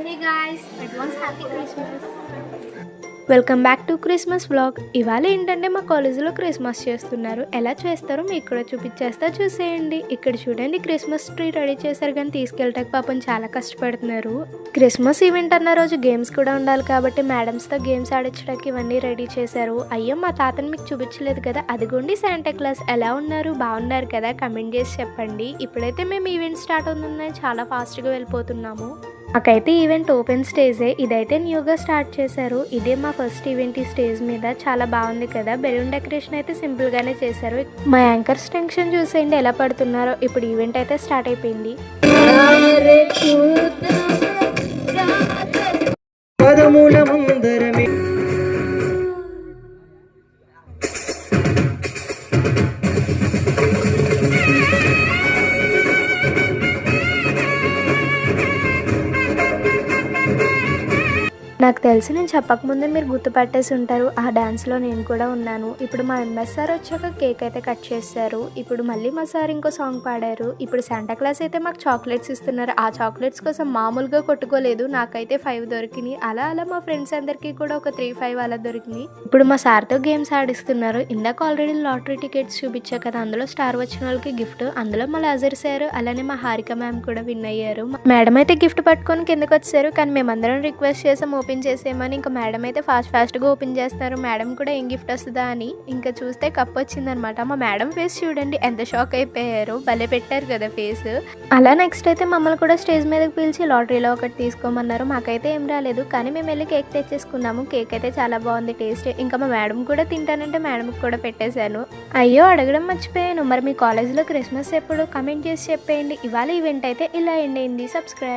Hey guys, advance happy Christmas. Welcome back to Christmas vlog. ఇవాళ ఏంటంటే మా కాలేజీలో క్రిస్మస్ చేస్తున్నారు. ఎలా చేస్తారో మీకు కూడా చూపించేస్తా, చూసేయండి. ఇక్కడ చూడండి, క్రిస్మస్ ట్రీ రెడీ చేశారు కానీ తీసుకెళ్ళటానికి పాపం చాలా కష్టపడుతున్నారు. క్రిస్మస్ ఈవెంట్ అన్న రోజు గేమ్స్ కూడా ఉండాలి కాబట్టి మేడమ్స్తో గేమ్స్ ఆడించడానికి ఇవన్నీ రెడీ చేశారు. అయ్యో, మా తాతని మీకు చూపించలేదు కదా, అదిగోండి శాంటా క్లాస్. ఎలా ఉన్నారు? బాగున్నారు కదా? కమెంట్ చేసి చెప్పండి. ఇప్పుడైతే మేము ఈవెంట్ స్టార్ట్ అవుతుందని చాలా ఫాస్ట్గా వెళ్ళిపోతున్నాము. మాకైతే ఈవెంట్ ఓపెన్ స్టేజే. ఇదైతే న్యూగా స్టార్ట్ చేశారు. ఇదే మా ఫస్ట్ ఈవెంట్ ఈ స్టేజ్ మీద. చాలా బాగుంది కదా. బెలూన్ డెకరేషన్ అయితే సింపుల్గానే చేశారు. మా యాంకర్స్ టెన్షన్ చూసేయండి ఎలా పడుతున్నారో. ఇప్పుడు ఈవెంట్ అయితే స్టార్ట్ అయిపోయింది. నాకు తెలిసి నేను చెప్పకముందే మీరు గుర్తుపట్టేసి ఉంటారు. ఆ డాన్స్లో నేను కూడా ఉన్నాను. ఇప్పుడు మా ఎంఎస్ సార్ వచ్చాక కేక్ అయితే కట్ చేశారు. ఇప్పుడు మళ్ళీ మా సార్ ఇంకో సాంగ్ పాడారు. ఇప్పుడు శాంటా క్లాస్ అయితే మాకు చాక్లెట్స్ ఇస్తున్నారు. ఆ చాక్లెట్స్ కోసం మామూలుగా కొట్టుకోలేదు. నాకైతే 5 దొరికినాయి. అలా మా ఫ్రెండ్స్ అందరికీ కూడా ఒక 3-5 అలా దొరికినాయి. ఇప్పుడు మా సార్తో గేమ్స్ ఆడిస్తున్నారు. ఇందాక ఆల్రెడీ లాటరీ టికెట్స్ చూపించా కదా, అందులో స్టార్ వచ్చిన వాళ్ళకి గిఫ్ట్. అందులో మా లాజర్ సార్ అలానే మా హారిక మ్యామ్ కూడా విన్ అయ్యారు. మేడం అయితే గిఫ్ట్ పట్టుకొని కిందకి వచ్చారు. కానీ మేమందరం రిక్వెస్ట్ చేసాం ఓపెన్ చేసేయమని. ఇంకా మేడం అయితే ఫాస్ట్గా ఓపెన్ చేస్తారు. మేడం కూడా ఏం గిఫ్ట్ వస్తుందా అని. ఇంకా చూస్తే కప్ వచ్చిందనమాట. మా మేడం ఫేస్ చూడండి, ఎంత షాక్ అయిపోయారు. భలే పెట్టారు కదా ఫేస్. అలా నెక్స్ట్ అయితే మమ్మల్ని కూడా స్టేజ్ మీదకి పిలిచి లాటరీలో ఒకటి తీసుకోమన్నారు. మాకైతే ఏం రాలేదు, కానీ మేము వెళ్ళి కేక్ తెచ్చేసుకున్నాము. కేక్ అయితే చాలా బాగుంది టేస్ట్. ఇంకా మా మేడం కూడా తింటానంటే మేడంకి కూడా పెట్టేశాను. అయ్యో, అడగడం మర్చిపోయాను. మరి మీ కాలేజీలో క్రిస్మస్ ఎప్పుడు? కమెంట్ చేసి చెప్పేయండి. ఇవాళ ఈవెంట్ అయితే ఇలా ఎండ్ అయింది. సబ్స్క్రైబ్.